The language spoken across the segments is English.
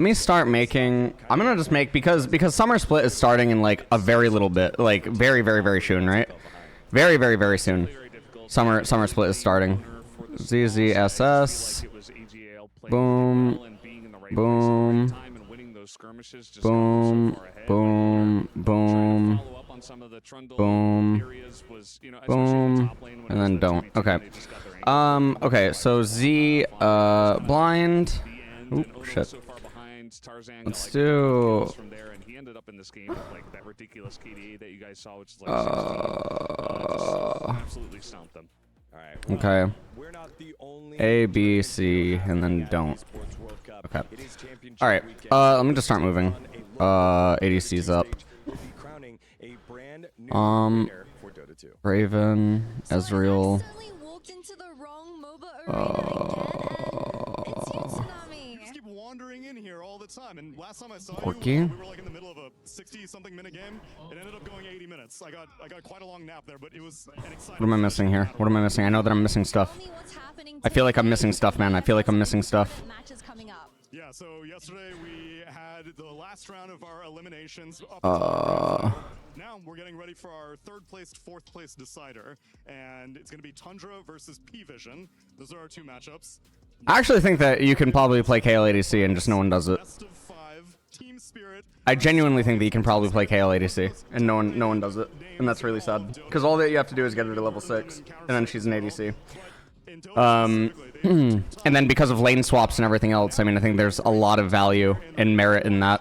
Let me start making. I'm gonna just make because Summer Split is starting in like a very little bit, like very soon, right? Very soon. Summer Split is starting. ZZSS. Boom. Boom. Boom. Boom. Boom. Boom. Boom. And then don't. Okay. Okay. So Z. Blind. Oop. Shit. Let's do. Okay. A, B, C, and then don't. Okay. All right. Let me just start moving. ADC's up. Raven, Ezreal. Wandering in here all the time, and last time I saw Quirky. you, we were like in the middle of a 60-something minute game. It ended up going 80 minutes. I got quite a long nap there, but it was an exciting. What am I missing here? What am I missing? I know that I'm missing stuff. I feel like I'm missing stuff, man. I feel like I'm missing stuff. Yeah, so yesterday we had the last round of our eliminations. Now we're getting ready for our third place, fourth place decider, and it's going to be Tundra versus P-Vision. Those are our two matchups. I actually think that you can probably play KLADC and just no one does it. I genuinely think that you can probably play KLADC and no one does it, and that's really sad. Because all that you have to do is get her to level 6, and then she's an ADC. And then because of lane swaps and everything else, I mean, I think there's a lot of value and merit in that.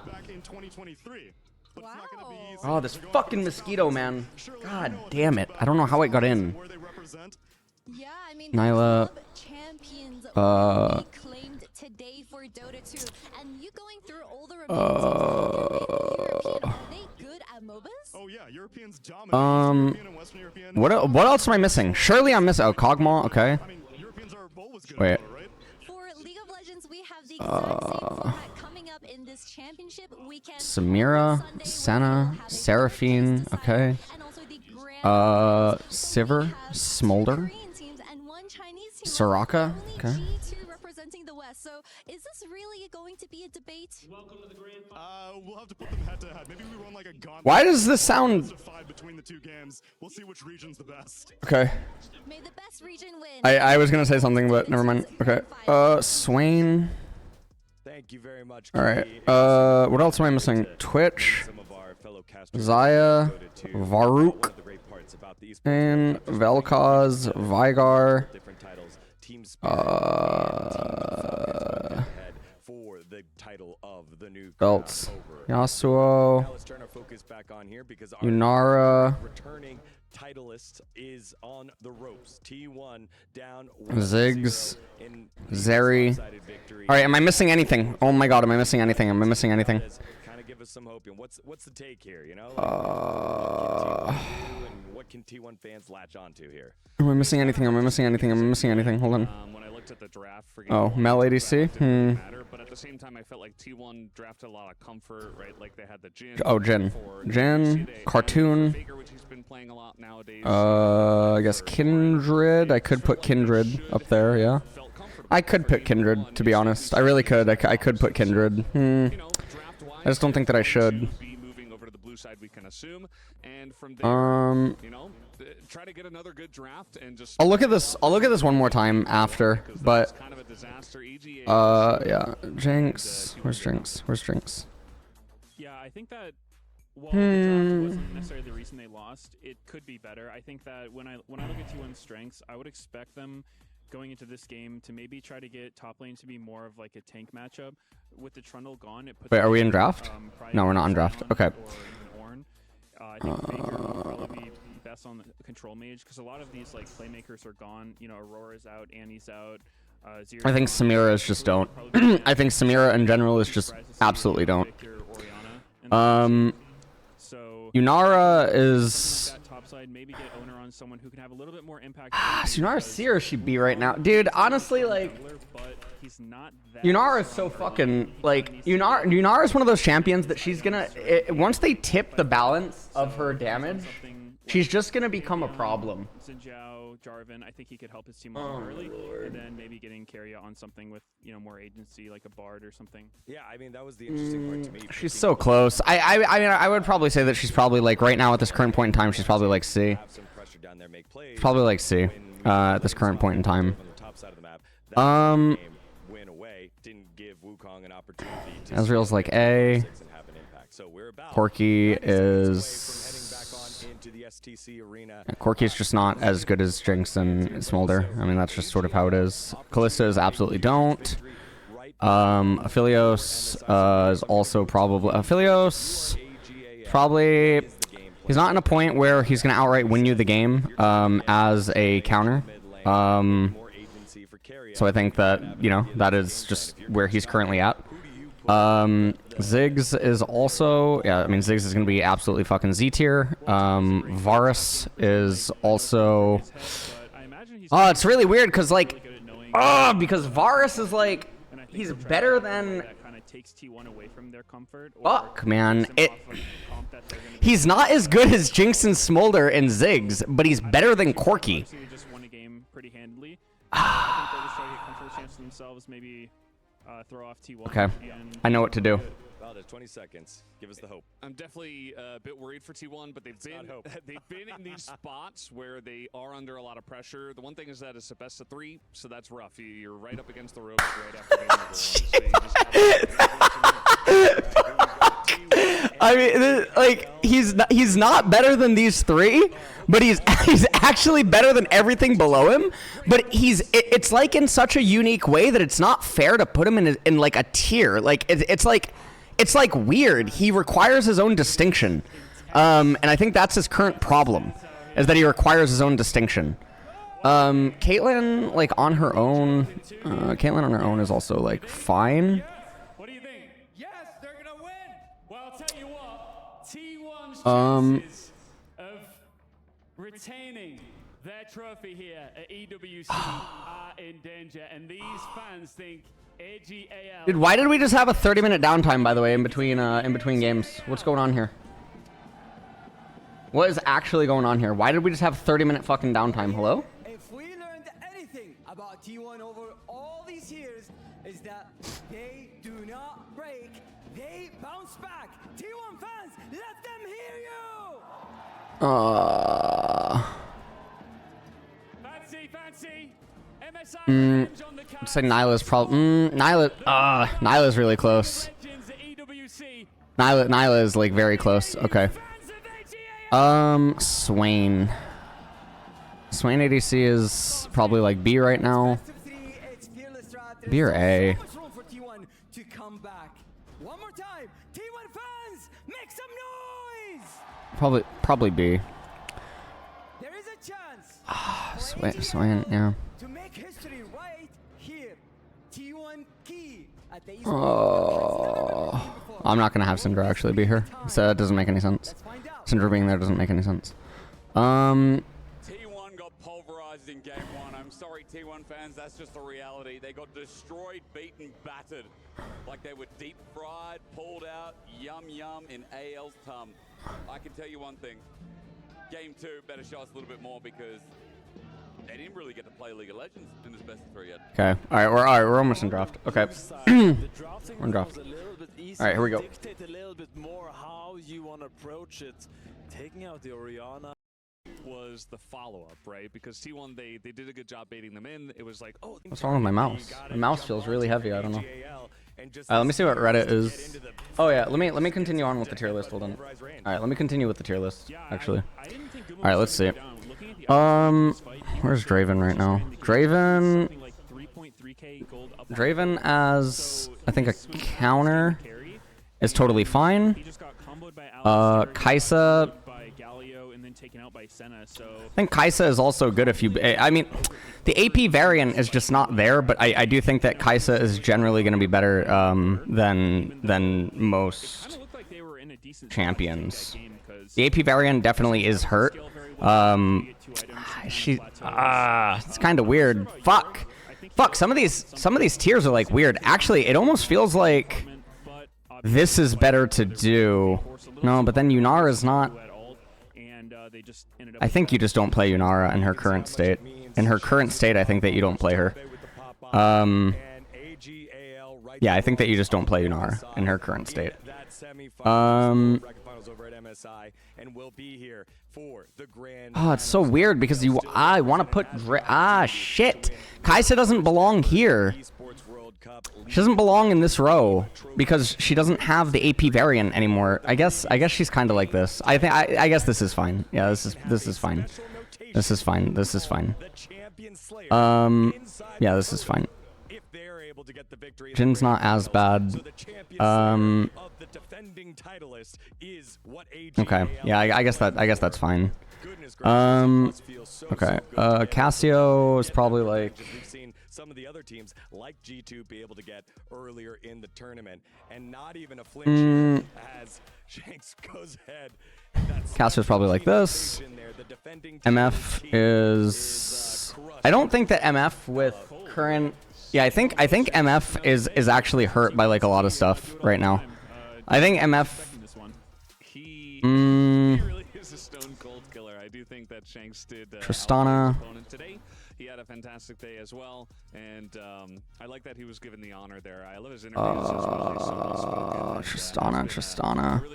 Oh, this fucking mosquito, man. God damn it. I don't know how it got in. Nyla. What else am I missing? Surely I'm missing. Oh, Kog'Maw. Okay. Wait. Samira, Senna, Seraphine. Okay. Sivir, Smolder, Soraka. Okay. So, is this really going to be a debate? Welcome to the grand final. We'll have to put them head to head. Maybe we run like a gauntlet. Why does this sound? Between the two games, we'll see which region's the best. Okay. May the best region win. I was gonna say something, but never mind. Okay. Swain. Thank you very much. All right. What else am I missing? Twitch, Zaya, Varuk, and Vel'Koz, Vigar. For the title of the new Belts. Yasuo. Now let's turn our focus back on here because our Yunara. returning titleist is on the ropes. T1 down. Ziggs. Zeri. All right, am I missing anything? Oh my God, am I missing anything? Am I missing anything? Kind of give us some hope. And what's the take here? You know. What can T1 fans latch onto here? Am I missing anything? Am I missing anything? Am I missing anything? Hold on. When I looked at the draft for oh, Mel ADC. But at the same time, I felt like T1 drafted a lot of comfort, right? Like they had the Jhin. Oh, Jhin. Jhin. Cartoon. I guess Kindred. I could put Kindred up there. Yeah. I could pick Kindred, to be honest. I really could. I could put Kindred. I just don't think that I should. Side we can assume, and from there, you know, try to get another good draft and just. I'll look at this one more time after, but kind of a disaster. yeah, Jinx. Where's Jinx? Where's Jinx? Yeah, I think that while the draft wasn't necessarily the reason they lost, it could be better. I think that when I look at T1's strengths, I would expect them going into this game to maybe try to get top lane to be more of like a tank matchup. With the Trundle gone, it puts. Wait, are we in draft? No, we're not in draft. Okay. I think Faker will probably be best on the control mage because a lot of these like playmakers are gone. You know, Aurora's out, Annie's out. I think Samira is just don't. I think Samira in general is just absolutely don't. Yunara is. Maybe get owner on someone who can have a little bit more impact. Yunara's Seer should be right now, dude. Honestly, like. Yunara is so fucking like Yunara is one of those champions that she's gonna once they tip the balance of her damage, She's just gonna become a problem. Xin Jarvan, I think he could help his team out early, and then maybe getting Carrier on something with more agency, like a Bard or something. Yeah, I mean that was the interesting part to me. She's so close. I mean, I would probably say that she's probably like right now at this current point in time, she's probably like C. Probably like C at this current point in time. Ezreal's like A. Corki is... Corki's just not as good as Jinx and Smolder. I mean, that's just sort of how it is. Kalista is absolutely don't. Aphelios is also probably... Aphelios... Probably... He's not in a point where he's going to outright win you the game as a counter. So I think that, that is just where he's currently at. Ziggs is also, yeah, I mean, Ziggs is going to be absolutely fucking Z tier. Varus is also, oh, it's really weird because, like, because Varus is, like, he's better than, fuck, man. He's not as good as Jinx and Smolder and Ziggs, but he's better than Corki. Throw off T1. Okay, I know what to do. Well, there's 20 seconds. Give us the hope. I'm definitely a bit worried for T1, but they've been in these spots where they are under a lot of pressure. The one thing is that it's a best of 3, so that's rough. You're right up against the ropes right after I mean, like, he's not better than these 3, but he's actually better than everything below him. But it's like in such a unique way that it's not fair to put him in like a tier. Like it's like weird. He requires his own distinction, and I think that's his current problem, is that he requires his own distinction. Caitlyn, like, on her own, is also like fine. What do you think? Yes, they're gonna win. Well, I'll tell you what. T1's chances of retaining their trophy here at EWC are in danger, and these fans think AGAL. Dude, why did we just have a 30-minute downtime, by the way, in between games? What's going on here? What is actually going on here? Why did we just have 30-minute fucking downtime? Hello? If we learned anything about T1 over all these years, is that they do not break, they bounce back. T1 fans, let them hear you! Fancy. MSI on the card. I'd say Nyla's probably... Nyla's really close. Nyla is, like, very close. Okay. Swain. Swain ADC is probably, like, B right now. B or A. Probably B. There is a chance. Swain, yeah. To make history right here. T1 key at the I'm not gonna have Syndra actually be here, so that doesn't make any sense. Syndra being there doesn't make any sense. T1 got pulverized in game 1. I'm sorry, T1 fans, that's just the reality. They got destroyed, beaten, battered. Like they were deep fried, pulled out, yum in AL's tum. I can tell you one thing. Game 2 better show us a little bit more because they didn't really get to play League of Legends in this best of 3 yet. Okay. All right. We're almost in draft. Okay. We're in draft. All right. Here we go. Dictate a little bit more how you want to approach it. Taking out the Orianna was the follow-up, right? Because T1, they did a good job baiting them in. It was like, oh, what's wrong with my mouse? My mouse feels really heavy. I don't know. Let me see what Reddit is. Oh yeah, let me continue on with the tier list. Hold on. All right, let me continue with the tier list. Actually. All right, let's see. Where's Draven right now? Draven as I think a counter is totally fine. Kai'Sa. I think Kai'Sa is also good if you... I mean, the AP variant is just not there, but I do think that Kai'Sa is generally going to be better than most champions. The AP variant definitely is hurt. It's kind of weird. Fuck. Some of these tiers are like weird. Actually, it almost feels like this is better to do. No, but then Yunara is not... they just ended up. I think you just don't play Yunara in her current state. In her current state, I think that you don't play her. Yeah, I think that you just don't play Yunara in her current state. Oh, it's so weird because I want to put shit. Kaisa doesn't belong here. She doesn't belong in this row because she doesn't have the AP variant anymore. I guess she's kind of like this. I guess this is fine. Yeah, this is fine. This is fine. This is fine. Yeah, this is fine. Jhin's not as bad. Okay. Yeah, I guess that's fine. Okay. Cassio is probably like. We've seen some of the other teams like G2 be able to get earlier in the tournament, and not even a flinch as Shanks goes ahead. Cassio's probably like this. MF is. I don't think that MF with current. Yeah, I think MF is actually hurt by like a lot of stuff right now. I think MF. He really is a stone cold killer. I do think that Shanks did Tristana today. He had a fantastic day as well, and I like that he was given the honor there. I love his interviews. It's really so well spoken. Tristana.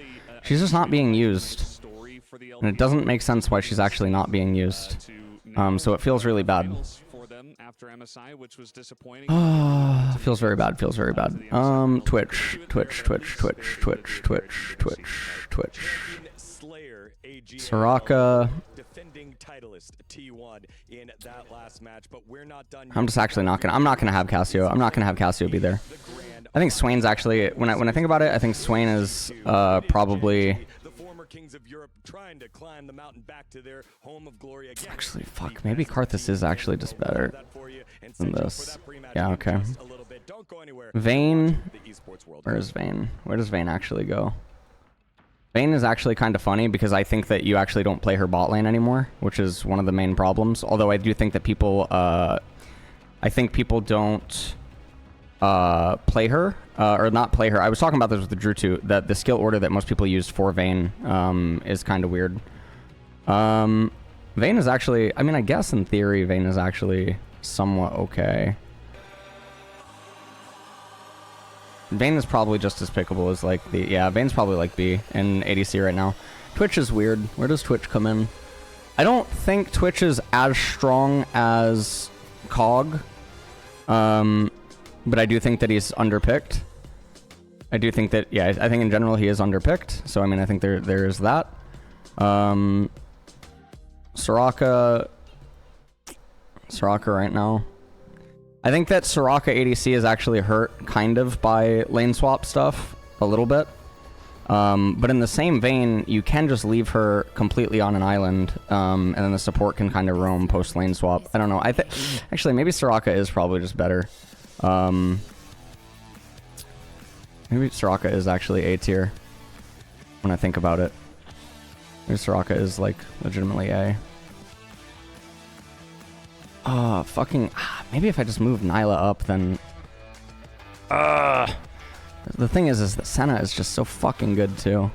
She's just not being used, and it doesn't make sense why she's actually not being used. So it feels really bad. After MSI, which was disappointing. Feels very bad. Twitch. Soraka. I'm just actually not gonna. I'm not gonna have Cassio. I'm not gonna have Cassio be there. I think Swain's actually. When I think about it, I think Swain is probably. Kings of Europe trying to climb the mountain back to their home of glory again. Actually, fuck. Maybe Karthus is actually just better than this. Yeah, okay. Vayne. Where is Vayne? Where does Vayne actually go? Vayne is actually kind of funny because I think that you actually don't play her bot lane anymore, which is one of the main problems. Although I do think that people, I think people don't play her, or not play her. I was talking about this with the Drew too, that the skill order that most people use for Vayne is kind of weird. Vayne is actually, I mean, I guess in theory Vayne is actually somewhat okay. Vayne is probably just as pickable as like the, yeah, Vayne's probably like B in ADC right now. Twitch is weird. Where does Twitch come in? I don't think Twitch is as strong as COG. But I do think that he's underpicked. I do think that, yeah, I think in general he is underpicked. So, I mean, I think there is that. Soraka right now. I think that Soraka ADC is actually hurt kind of by lane swap stuff a little bit. But in the same vein, you can just leave her completely on an island, and then the support can kind of roam post lane swap. I don't know. Actually, maybe Soraka is probably just better. Maybe Soraka is actually A tier when I think about it. Maybe Soraka is like legitimately A. Maybe if I just move Nyla up, then the thing is that Senna is just so fucking good too.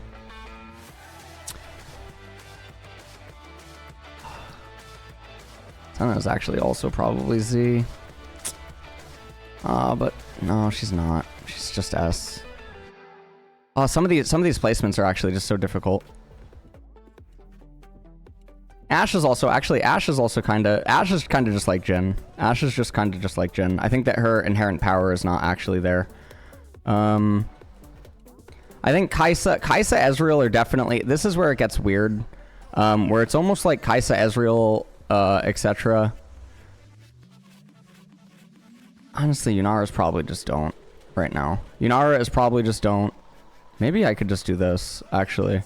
Senna is actually also probably Z. But no, she's not. She's just S. Some of these placements are actually just so difficult. Ashe is also kind of just like Jhin. Ashe is just kind of just like Jhin. I think that her inherent power is not actually there. I think Kaisa Ezreal are definitely, this is where it gets weird. Where it's almost like Kaisa Ezreal, etc. Honestly, Yunara's probably just don't right now. Yunara is probably just don't. Maybe I could just do this, actually.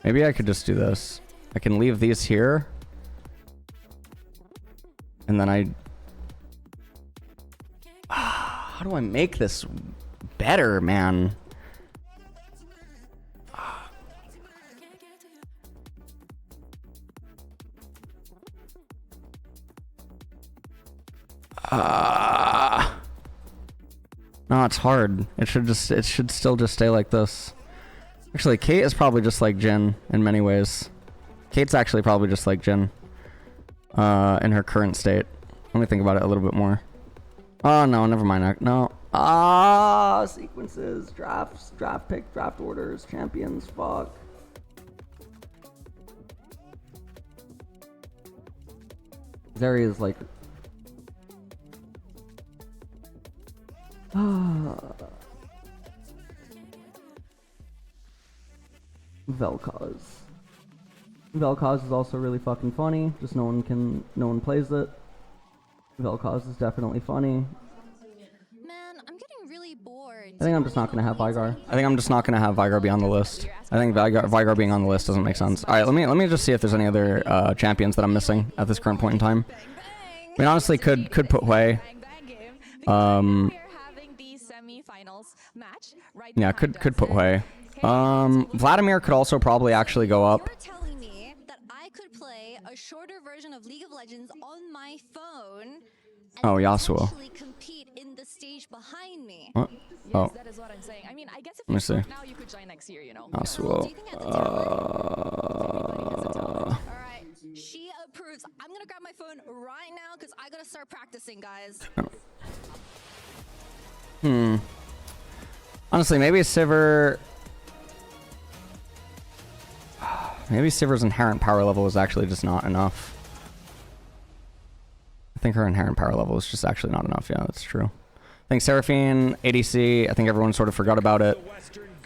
Maybe I could just do this. I can leave these here. And then how do I make this better, man? No, it's hard. It should still just stay like this. Actually, Kate is probably just like Jhin in many ways. Kate's actually probably just like Jhin. In her current state. Let me think about it a little bit more. Oh, no, never mind. No. Ah, sequences, drafts, draft pick, draft orders, champions, fuck. Zeri is like... Vel'Koz. Vel'Koz is also really fucking funny. Just no one plays it. Vel'Koz is definitely funny. Man, I'm getting really bored. I think I'm just not gonna have Vigar. I think I'm just not gonna have Vigar be on the list. I think Vigar being on the list doesn't make sense. All right, let me just see if there's any other champions that I'm missing at this current point in time. I mean, honestly, could put Hui. Yeah, could put Hui. Vladimir could also probably actually go up. You're telling me that I could play a shorter version of League of Legends on my phone and Oh, Yasuo. potentially compete in the stage behind me. What? Oh. That is what I'm saying. I mean, I guess if Let me you see. start now, you could join next year, you know. Yasuo. Do you think that's a All right, she approves. I'm gonna grab my phone right now because I gotta start practicing, guys. Honestly, maybe Sivir... Maybe Sivir's inherent power level is actually just not enough. I think her inherent power level is just actually not enough. Yeah, that's true. I think Seraphine, ADC, I think everyone sort of forgot about it.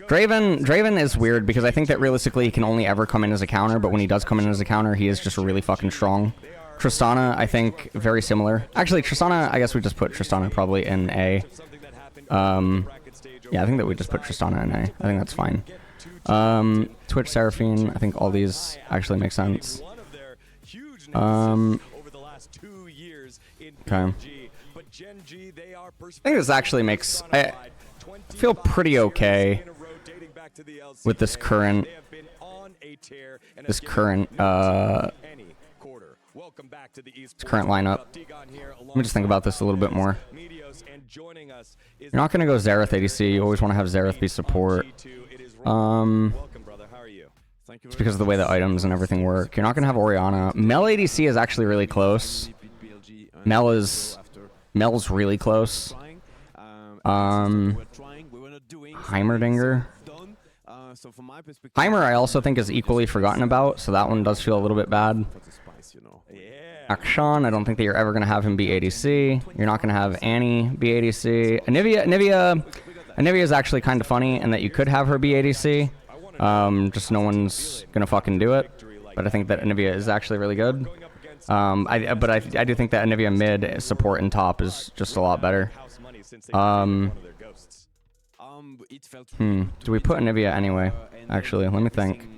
Draven is weird because I think that realistically he can only ever come in as a counter, but when he does come in as a counter, he is just really fucking strong. Tristana, I think, very similar. Actually, Tristana, I guess we just put Tristana probably in A. Yeah, I think that we just put Tristana in A. I think that's fine. Twitch, Seraphine, I think all these actually make sense. Okay. I think this actually makes... I feel pretty okay with this current... lineup. Let me just think about this a little bit more. You're not going to go Xerath ADC. You always want to have Xerath be support. It's because of the way the items and everything work. You're not going to have Orianna. Mel ADC is actually really close. Mel's really close. Heimerdinger. Heimer I also think is equally forgotten about, so that one does feel a little bit bad. Akshan, I don't think that you're ever going to have him be ADC. You're not going to have Annie be ADC. Anivia is actually kind of funny in that you could have her be ADC. Just no one's going to fucking do it. But I think that Anivia is actually really good. I do think that Anivia mid, support, and top is just a lot better. Do we put Anivia anyway? Actually, let me think.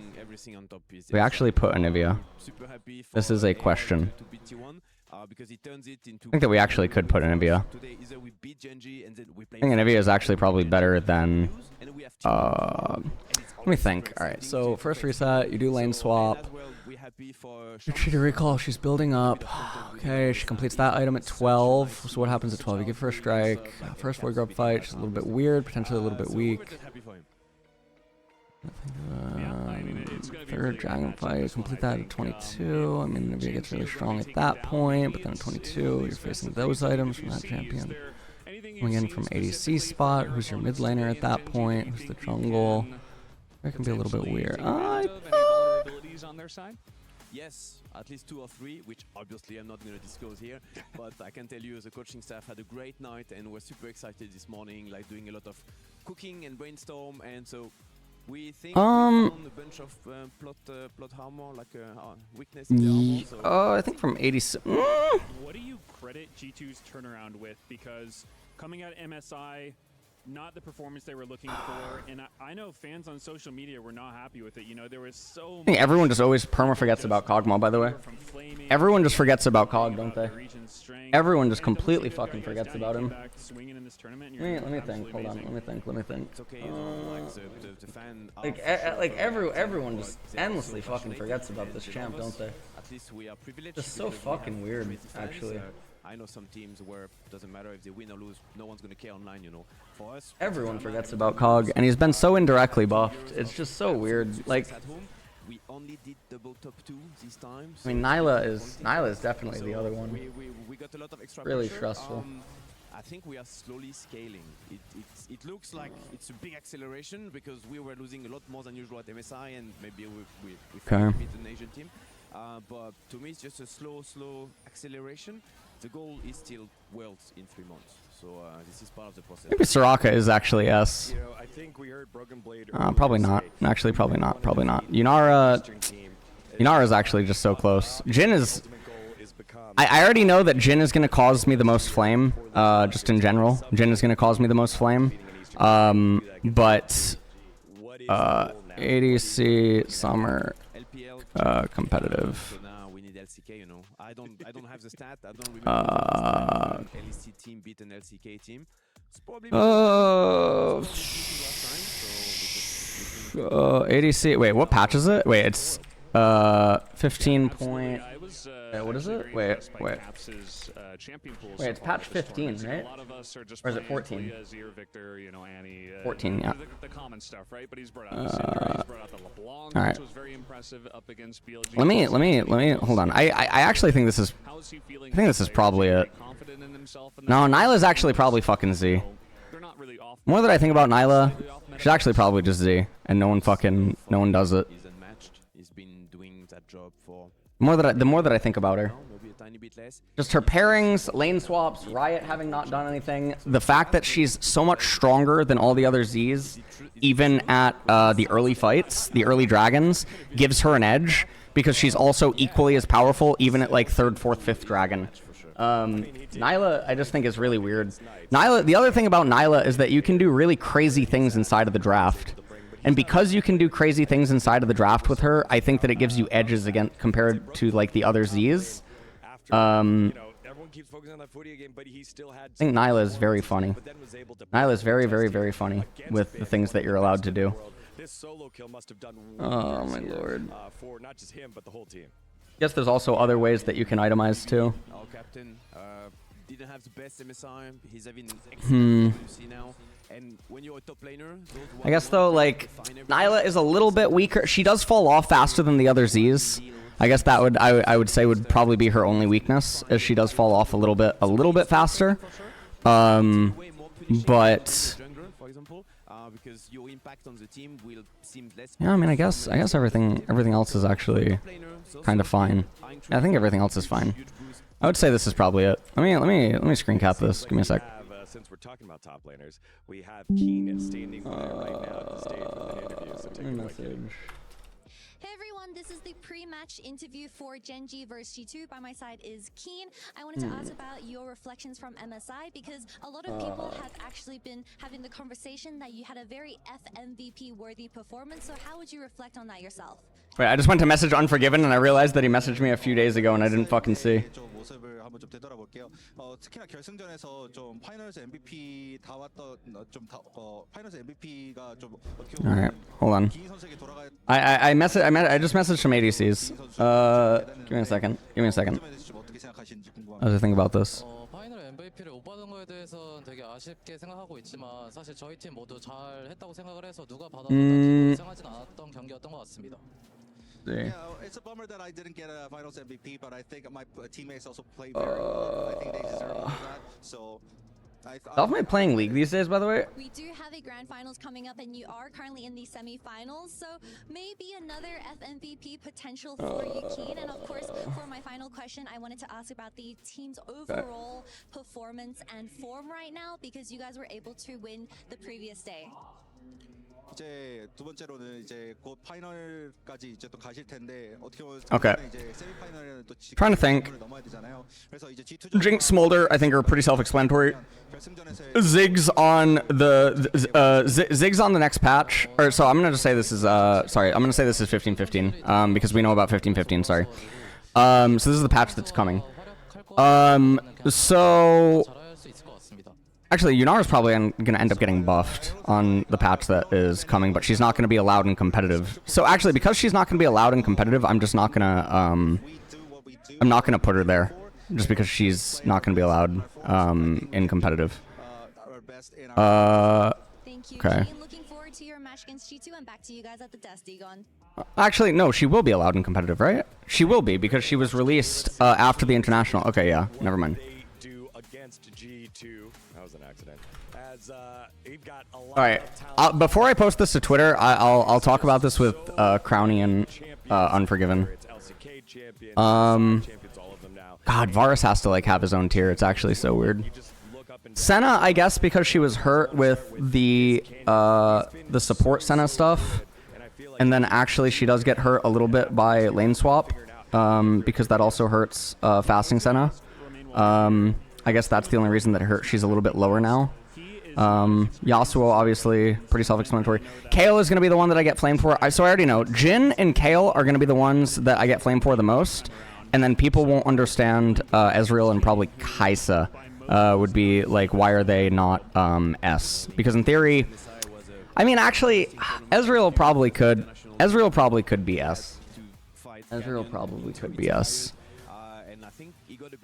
We actually put Anivia. This is a question. I think that we actually could put Anivia. I think Anivia is actually probably better than... let me think. Alright, so first reset, you do lane swap. You treat a recall, she's building up. Okay, she completes that item at 12. So what happens at 12? You give her a strike. First void grub fight, she's a little bit weird, potentially a little bit weak. Third dragon fight, complete that at 22. I mean, Nivea gets really strong at that point, but then at 22, you're facing those items from that champion. Coming in from ADC spot, who's your mid laner at that point, who's the jungle. It can be a little bit weird. Yes, at least 2 or 3, which obviously I'm not going to disclose here, but I can tell you the coaching staff had a great night and were super excited this morning, like doing a lot of cooking and brainstorm, and so we think we found a bunch of plot armor, like weakness in the armor. So I think from 86. What do you credit G2's turnaround with? Because coming out MSI, not the performance they were looking for, and I know fans on social media were not happy with it. You know, there was so. I think everyone just always forgets about Kog'Maw, by the way. Everyone just forgets about Cog, don't they? Everyone just completely fucking forgets about him. Let me think. Hold on. Let me think. Everyone just endlessly fucking forgets about this champ, don't they? Just so fucking weird, actually. I know some teams where it doesn't matter if they win or lose, no one's going to care online, you know. For us, everyone forgets about Cog, and he's been so indirectly buffed. It's just so weird. Like, we only did double top 2 this time. I mean, Nyla is definitely the other one. We got a lot of extra Really pressure. stressful. I think we are slowly scaling. It looks like it's a big acceleration because we were losing a lot more than usual at MSI, and maybe we finally beat an Asian team. But to me, it's just a slow acceleration. The goal is still Worlds in 3 months. So this is part of the process. Maybe Soraka is actually S. You know, I think we heard Broken Blade Probably not. Actually, probably not. Probably not. Yunara is actually just so close. Jhin is... I already know that Jhin is going to cause me the most flame, just in general. Jhin is going to cause me the most flame. But... ADC, Summer, competitive. LCK, you know. I don't have the stat. I don't remember LEC team beat an LCK team. It's probably ADC. Wait, what patch is it? Wait, it's 15 point. What is it? Wait. Wait, it's patch 15, right? Or is it 14? 14, yeah. The common stuff, right? But he's brought out Cinder, he's brought out the LeBlanc, all right. which was very impressive up against BLG. Let me hold on. I actually think this is. I think this is probably it. No, Nyla's actually probably fucking Z. More that I think about Nyla, she's actually probably just Z, and no one does it. He's unmatched. He's been doing that job for The more that I think about her. Just her pairings, lane swaps, Riot having not done anything. The fact that she's so much stronger than all the other Zs, even at the early fights, the early dragons, gives her an edge because she's also equally as powerful even at like 3rd, 4th, 5th dragon. Nyla, I just think is really weird. Nyla, the other thing about Nyla is that you can do really crazy things inside of the draft. And because you can do crazy things inside of the draft with her, I think that it gives you edges again compared to like the other Zs. I think Nyla is very funny. Nyla is very, very, very funny with the things that you're allowed to do. Oh my lord. For not just him, but the whole team. Guess there's also other ways that you can itemize too. Our captain didn't have the best MSI. He's having excellent now. And when you're a top laner, I guess though, like Nyla is a little bit weaker. She does fall off faster than the other Zs. I guess that would I would say would probably be her only weakness, as she does fall off a little bit faster. But yeah, I mean, I guess everything else is actually kind of fine. I think everything else is fine. I would say this is probably it. Let me screen cap this. Give me a sec. Since we're talking about top laners, we have Keen standing right now at the stage with an interview. So take a look. Hey everyone, this is the pre-match interview for Gen.G versus G2. By my side is Keen. I wanted to ask about your reflections from MSI because a lot of people have actually been having the conversation that you had a very FMVP worthy performance. So how would you reflect on that yourself? Wait, I just went to message Unforgiven and I realized that he messaged me a few days ago and I didn't fucking see. 특히나 결승전에서 좀 파이널스 MVP 다 왔던 파이널스 MVP가 좀 어떻게 All right, hold on. I just messaged some ADCs. Give me a second. What do you think about this? 파이널 MVP를 못 받은 거에 대해서 되게 아쉽게 생각하고 있지만 사실 저희 팀 모두 잘 했다고 생각을 해서 누가 받아도 고생하진 않았던 경기였던 것 같습니다. Yeah, it's a bummer that I didn't get a Finals MVP, but I think my teammates also played very well. I think they deserve that. So, Am I playing League these days, by the way? We do have a grand finals coming up, and you are currently in the semi-finals, so maybe another FMVP potential for you, Keen. And of course, for my final question, I wanted to ask about the team's overall performance and form right now, because you guys were able to win the previous day. 이제 두 번째로는 이제 곧 파이널까지 이제 또 가실 텐데 어떻게 보면 이제 세미파이널에는 또 Trying to think. 넘어야 되잖아요. 그래서 이제 G2 Jinx, Smolder, I think are pretty self-explanatory. Ziggs on Ziggs on the next patch. Or so I'm gonna just say this is sorry, I'm gonna say this is 15-15 because we know about 15-15. Sorry. So this is the patch that's coming. So. Actually, Yunara's probably going to end up getting buffed on the patch that is coming, but she's not going to be allowed in competitive. So actually, because she's not going to be allowed in competitive, I'm just not going to, I'm not going to put her there, just because she's not going to be allowed in competitive. Thank you. Okay. Looking forward to your match clash against G2 and back to you guys at the desk, Digon. Actually, no, she will be allowed in competitive, right? She will be because she was released after the international. Okay, yeah, never mind. They do against G2. That was an accident. As we've got a lot All right. of talent. Before I post this to Twitter, I'll talk about this with Crownie and Unforgiven. It's LCK champions, champions, all of them now. God, Varus has to like have his own tier. It's actually so weird. Senna, I guess, because she was hurt with the support Senna stuff, and then actually she does get hurt a little bit by lane swap, because that also hurts fasting Senna. I guess that's the only reason that it hurt. She's a little bit lower now. Yasuo, obviously, pretty self-explanatory. Kayle is going to be the one that I get flamed for. So I already know. Jhin and Kayle are going to be the ones that I get flamed for the most. And then people won't understand Ezreal and probably Kai'Sa would be like, why are they not S? Because in theory, I mean, actually, Ezreal probably could be S. Ezreal probably could be S.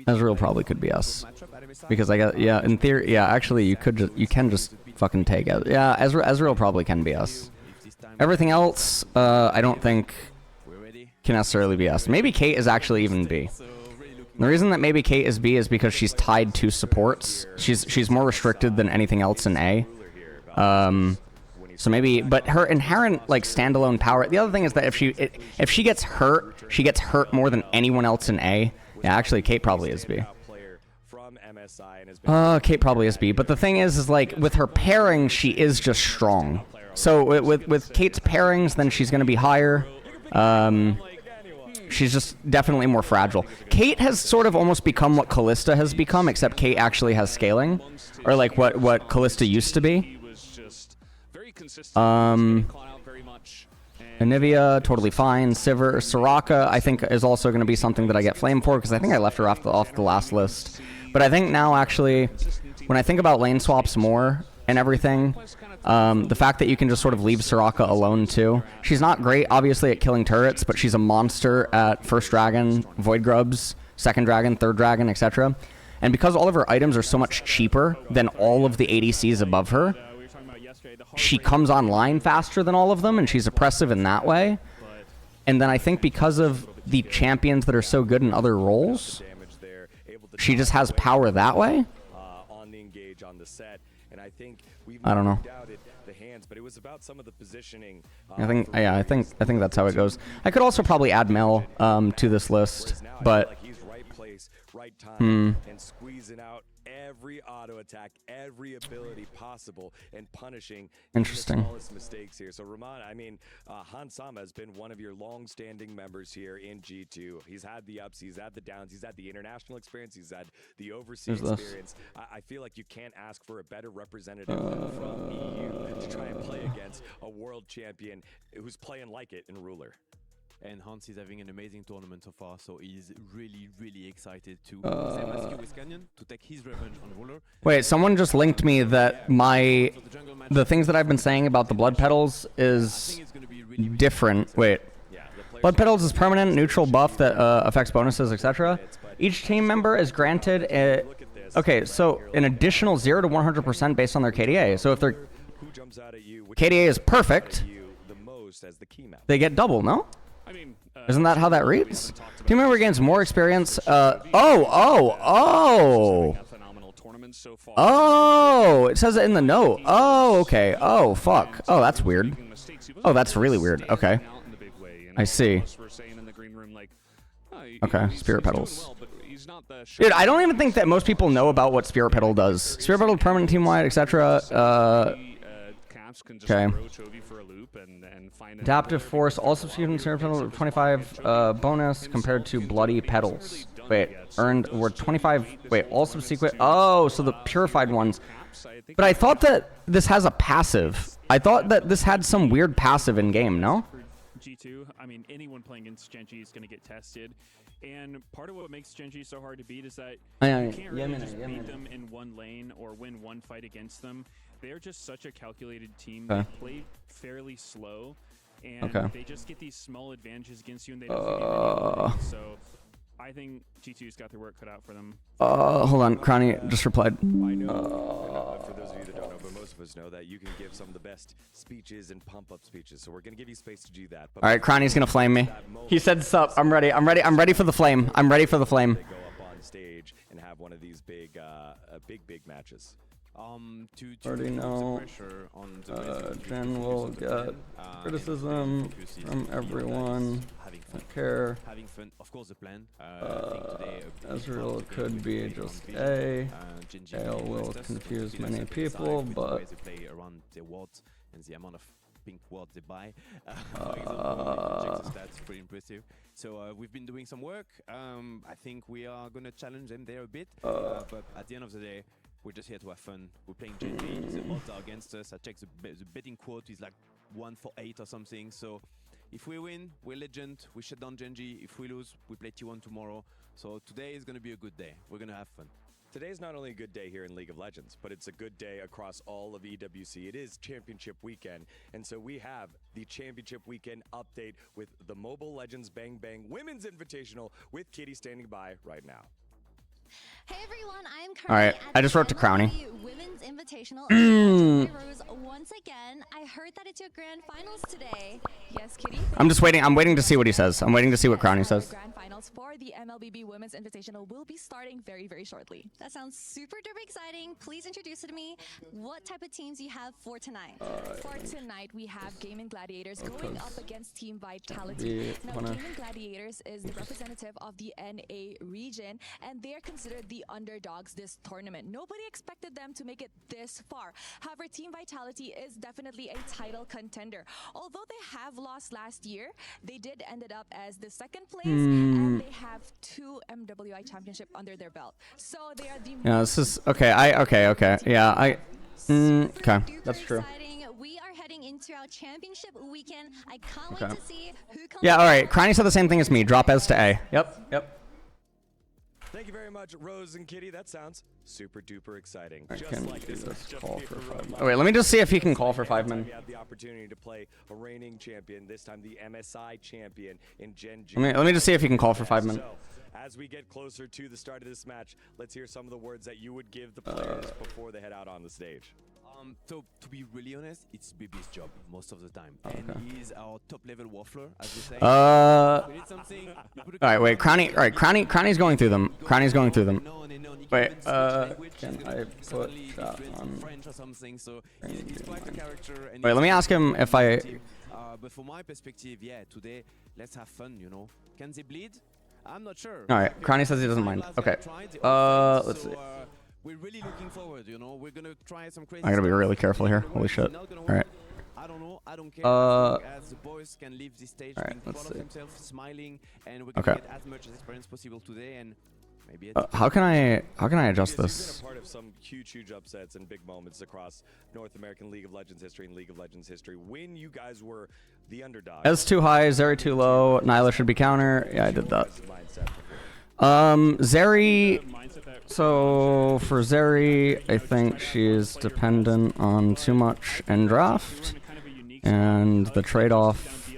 Ezreal probably could be S. Because I got, yeah, in theory, yeah, actually, you can just fucking take it. Yeah, Ezreal probably can be S. Everything else, I don't think can necessarily be S. Maybe Kate is actually even B. The reason that maybe Kate is B is because she's tied to supports. She's more restricted than anything else in A. So maybe, but her inherent like standalone power. The other thing is that if she gets hurt more than anyone else in A. Yeah, actually, Kate probably is B. Kate probably is B. But the thing is like with her pairing, she is just strong. So with Kate's pairings, then she's going to be higher. She's just definitely more fragile. Kate has sort of almost become what Kalista has become, except Kate actually has scaling, or like what Kalista used to be. Anivia, totally fine. Sivir, Soraka, I think is also going to be something that I get flamed for, because I think I left her off the last list. But I think now, actually, when I think about lane swaps more and everything, the fact that you can just sort of leave Soraka alone, too. She's not great, obviously, at killing turrets, but she's a monster at first dragon, void grubs, second dragon, third dragon, etc. And because all of her items are so much cheaper than all of the ADCs above her, she comes online faster than all of them, and she's oppressive in that way. And then I think because of the champions that are so good in other roles, she just has power that way. I don't know. I think that's how it goes. I could also probably add Mel to this list, but right time and squeezing out every auto attack, every ability possible, and punishing the smallest mistakes here. So Ramon, I mean, Hans Sama has been one of your long-standing members here in G2. He's had the ups, he's had the downs, he's had the international experience, he's had the overseas experience. I feel like you can't ask for a better representative from EU to try and play against a world champion who's playing like it in Ruler. And Hans is having an amazing tournament so far, so he's really, really excited to same as you with Canyon, to take his revenge on Ruler. Wait, someone just linked me that the things that I've been saying about the Blood Petals is different. Wait. Blood Petals is permanent, neutral buff that affects bonuses, etc. Each team member is granted okay, so an additional 0 to 100% based on their KDA. So if their KDA is perfect, they get double, no? Isn't that how that reads? Team member gains more experience. Oh, it says it in the note. Oh, okay. Oh, fuck. Oh, that's weird. Oh, that's really weird. Okay. I see. Okay, Spirit Petals. Dude, I don't even think that most people know about what Spirit Petal does. Spirit Petal, permanent team-wide, etc. Okay. Adaptive Force, all subsequent Spirit Petal 25 bonus compared to Bloody Petals. Wait, earned were 25. Wait, all subsequent. Oh, so the purified ones. But I thought that this has a passive. I thought that this had some weird passive in game, no? G2, I mean, anyone playing against Gen.G is going to get tested. And part of what makes Gen.G so hard to beat is that you can't really just beat them in one lane or win one fight against them. They're just such a calculated team. They play fairly slow, and they just get these small advantages against you, and they don't think anything. So I think G2's got their work cut out for them. Hold on, Crownie just replied. I know, for those of you that don't know, but most of us know that you can give some of the best speeches and pump-up speeches. So we're going to give you space to do that. All right, Crownie's gonna flame me. He said sup. I'm ready. I'm ready for the flame. I'm ready for the flame. They go up on stage and have one of these big matches. To Already remove the know. pressure on the Jhin will get criticism from everyone. I don't care. Having fun, of course, the plan. I think today Ezreal could be just A. Gen.G Petal will confuse many people, but they play around the wards and the amount of pink wards they buy. For example, that's pretty impressive. So we've been doing some work. I think we are gonna challenge them there a bit. But at the end of the day, we're just here to have fun. We're playing Gen.G. The odds are against us. I checked the betting quote is like 1 for 8 or something. So if we win, we're legend. We shut down Gen.G. If we lose, we play T1 tomorrow. So today is going to be a good day. We're going to have fun. Today's not only a good day here in League of Legends, but it's a good day across all of EWC. It is Championship Weekend, and so we have the Championship Weekend update with the Mobile Legends Bang Bang Women's Invitational with Kitty standing by right now. Hey everyone, I'm Crownie. All right, I just wrote to Crownie. Women's Invitational. Rose, once again, I heard that it's your grand finals today. Yes, Kitty. I'm just waiting. I'm waiting to see what he says. I'm waiting to see what Crownie says. Grand finals for the MLBB Women's Invitational will be starting very, very shortly. That sounds super duper exciting. Please introduce it to me. What type of teams you have for tonight? For tonight, we have Gaming Gladiators going up against Team Vitality. Now, Gaming Gladiators is the representative of the NA region, and they're considered the underdogs this tournament. Nobody expected them to make it this far. However, Team Vitality is definitely a title contender. Although they have lost last year, they did ended up as the second place, and they have 2 MWI championship under their belt. So they are the Yeah, this is okay. Okay. Yeah, okay, that's true. Exciting. We are heading into our championship weekend. I can't wait to see who comes. Yeah, all right. Crownie said the same thing as me. Drop Ez to A. Yep. Thank you very much, Rose and Kitty. That sounds super duper exciting. I Just can like do this. this call for 5 minutes. Oh, wait, let me just see if he can call for 5 minutes. We have the opportunity to play a reigning champion, this time the MSI champion in Gen.G. Let me just see if he can call for 5 minutes. So, as we get closer to the start of this match, let's hear some of the words that you would give the players before they head out on the stage. So to be really honest, it's BB's job most of the time, and he's our top-level waffler, as we say. We need something. All right, wait, Crownie. All right, Crownie's going through them. Crownie's going through them. Wait, can I put that on? French or something? So he's quite a character. And Wait, let me ask him if I. But from my perspective, yeah, today let's have fun. You know, can they bleed? I'm not sure. All right, Crownie says he doesn't mind. Okay. Let's see. We're really looking forward, you know. We're gonna try some crazy. I gotta be really careful here. Holy shit. All right. I don't know. I don't care. As long as the boys can leave this stage being proud of themselves, smiling, and we're gonna get as much experience possible today, and maybe. How can I adjust this? You've been a part of some huge upsets and big moments across North American League of Legends history and League of Legends history when you guys were the underdog. Ez too high, Zeri too low. Nyla should be counter. Yeah, I did that. Zeri. So for Zeri, I think she's dependent on too much in draft, and the trade-off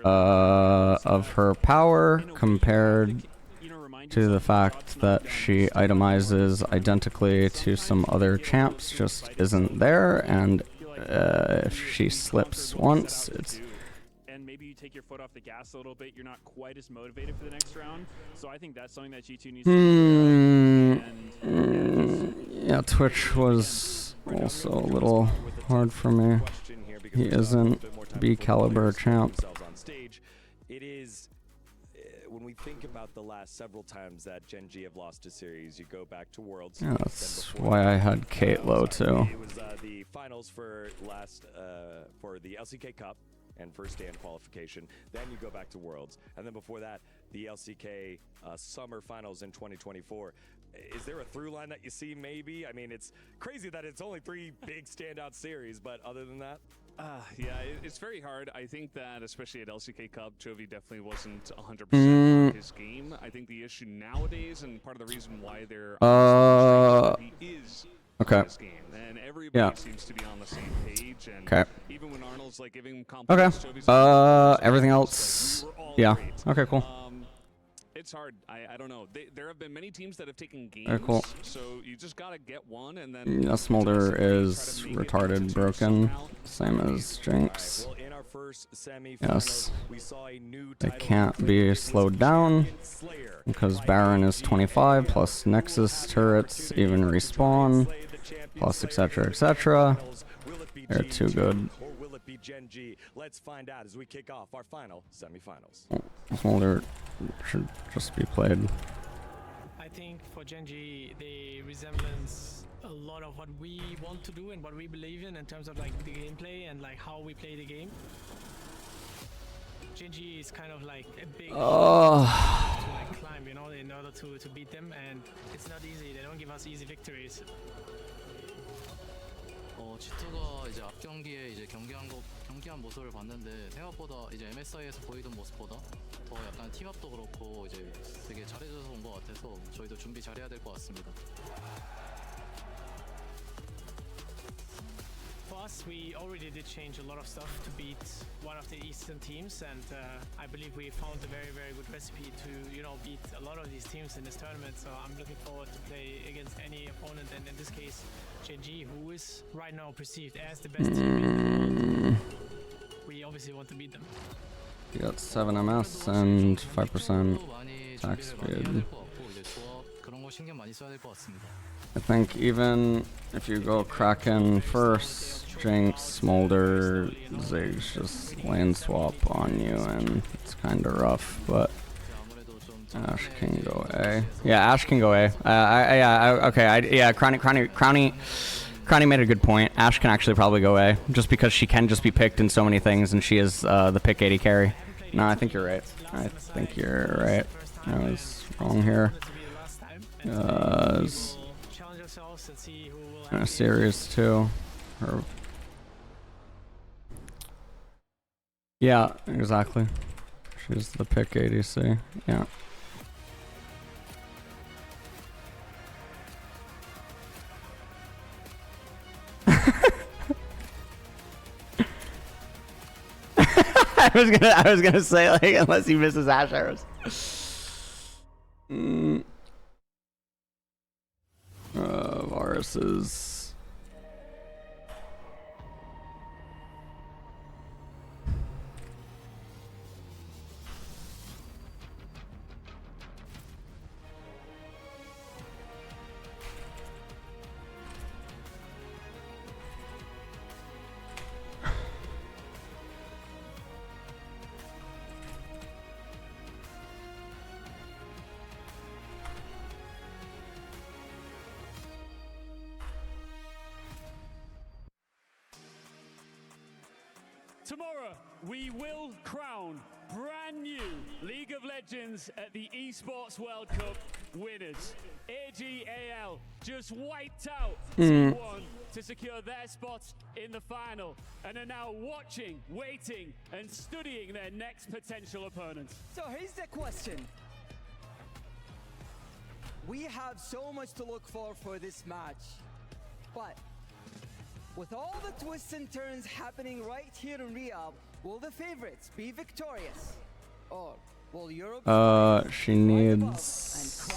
of her power compared to the fact that she itemizes identically to some other champs just isn't there, and if she slips once, it's. And maybe you take your foot off the gas a little bit, you're not quite as motivated for the next round. So I think that's something that G2 needs to yeah, Twitch was also a little hard for me. He isn't B caliber champ. It is when we think about the last several times that Gen.G have lost a series, you go back to Worlds. Yeah, that's why I had Kate low too. It was the finals for for the LCK Cup and first stand qualification. Then you go back to Worlds, and then before that, the LCK Summer Finals in 2024. Is there a through line that you see? Maybe. I mean, it's crazy that it's only 3 big standout series, but other than that. Yeah, it's very hard. I think that, especially at LCK Cup, Chovy definitely wasn't 100% on his game. I think the issue nowadays, and part of the reason why they're is this game, and everybody seems to be on the same page. And even when Arnold's like giving him compliments, Chovy's everything else, yeah. Okay, cool. it's hard. I don't know. There have been many teams that have taken games, Very cool. so you just gotta get one and then. Yeah, Smolder is retarded broken, same as Jinx. Well, in our first Yes, we saw a new they can't be slowed down because Baron is 25 plus Nexus turrets even respawn plus etc etc. They're too good. Or will it be Gen.G? Let's find out as we kick off our final semifinals. Smolder should just be played. I think for Gen.G, they resemblance a lot of what we want to do and what we believe in terms of like the gameplay and like how we play the game. Gen.G is kind of like a big to like climb, you know, in order to beat them, and it's not easy. They don't give us easy victories. G2가 이제 앞 경기에 이제 경기한 모습을 봤는데 생각보다 이제 MSI에서 보이던 모습보다 더 약간 팀업도 그렇고 이제 되게 잘해줘서 온 것 같아서 저희도 준비 잘해야 될 것 같습니다. For us, we already did change a lot of stuff to beat one of the Eastern teams, and I believe we found a very, very good recipe to, you know, beat a lot of these teams in this tournament. So I'm looking forward to play against any opponent, and in this case, Gen.G, who is right now perceived as the best team in the world. We obviously want to beat them. You got 7 MS and 5% attack speed. 그런 거 신경 많이 써야 될 것 같습니다. I think even if you go Kraken first, Jinx, Smolder, Ziggs just lane swap on you, and it's kind of rough, but Ashe can go A. Yeah, Ashe can go A. Crownie made a good point. Ashe can actually probably go A, just because she can just be picked in so many things, and she is the pick 80 carry. No, I think you're right. I think you're right. I was wrong here. In a series too. Or yeah, exactly. She's the pick ADC. Yeah. I was gonna say, like, unless he misses Ashe arrows. Varus is Tomorrow, we will crown brand new League of Legends at the Esports World Cup winners. AGAL just wiped out T1 to secure their spot in the final and are now watching, waiting, and studying their next potential opponents. So here's the question. We have so much to look for this match, but with all the twists and turns happening right here in Riyadh, will the favorites be victorious? Or will Europe she needs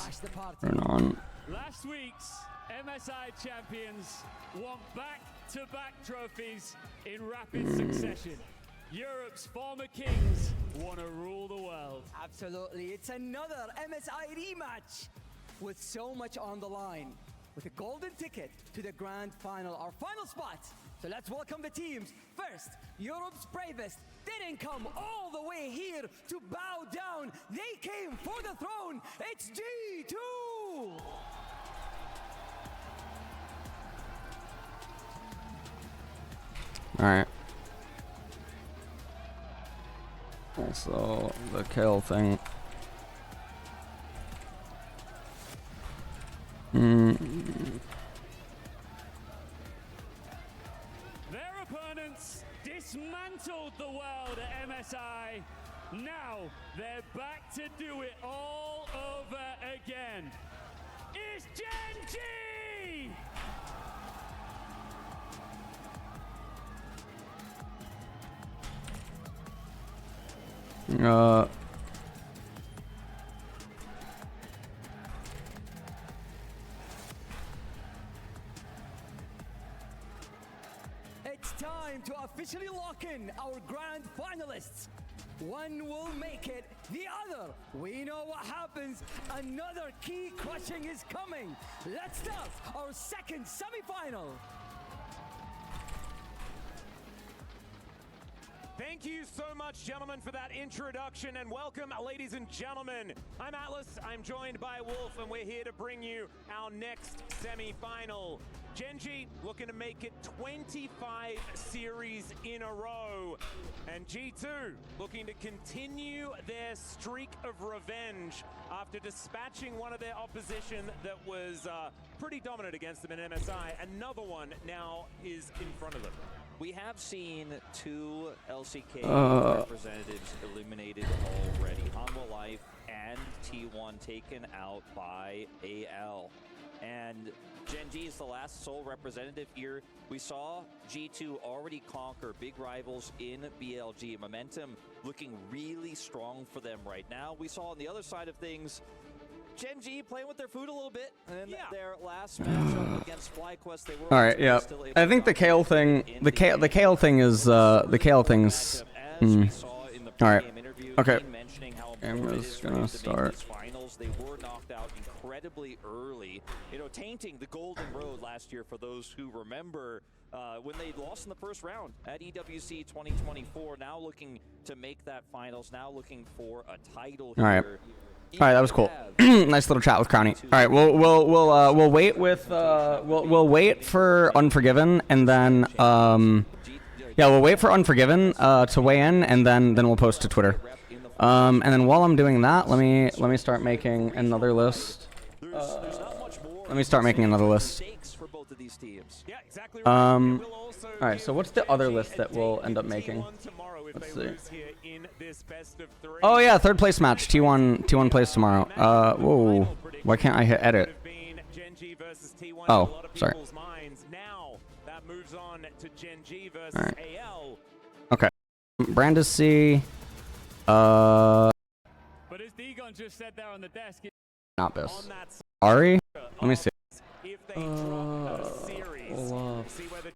turn on. Last week's MSI champions won back-to-back trophies in rapid succession. Europe's former kings want to rule the world. Absolutely, it's another MSI rematch with so much on the line, with a golden ticket to the grand final, our final spot. So let's welcome the teams. First, Europe's bravest didn't come all the way here to bow down. They came for the throne. It's G2! Alright. Also, the kill thing. Their opponents dismantled the world at MSI. Now they're back to do it all over again. It's Gen.G! officially lock in our grand finalists. One will make it, the other. We know what happens. Another key crushing is coming. Let's start our second semi-final. Thank you so much, gentlemen, for that introduction, and welcome, ladies and gentlemen. I'm Atlas, I'm joined by Wolf, and we're here to bring you our next semi-final. Gen.G looking to make it 25 series in a row, and G2 looking to continue their streak of revenge after dispatching one of their opposition that was pretty dominant against them in MSI. Another one now is in front of them. We have seen 2 LCK representatives eliminated already. Hanwha Life and T1 taken out by AL. And Gen.G is the last sole representative here. We saw G2 already conquer big rivals in BLG. Momentum looking really strong for them right now. We saw on the other side of things, Gen.G playing with their food a little bit, and their last matchup against FlyQuest, they were all right, yeah. I think the Kale thing, the Kale thing is the Kale thing's. All right, okay. I'm just gonna start. They were knocked out incredibly early, you know, tainting the golden road last year for those who remember when they lost in the first round at EWC 2024. Now looking to make that finals, now looking for a title here. All right. All right, that was cool. Nice little chat with Crownie. All right, we'll wait with we'll wait for Unforgiven, and then yeah, we'll wait for Unforgiven to weigh in, and then we'll post to Twitter. And then while I'm doing that, let me start making another list. Let me start making another list. All right, so what's the other list that we'll end up making? Let's see. Oh yeah, 3rd place match. T1 plays tomorrow. Whoa. Why can't I hit edit? Oh, sorry. Alright. Okay. Brandis C. But as Degon just said there on the desk, not this. Ari? Let me see.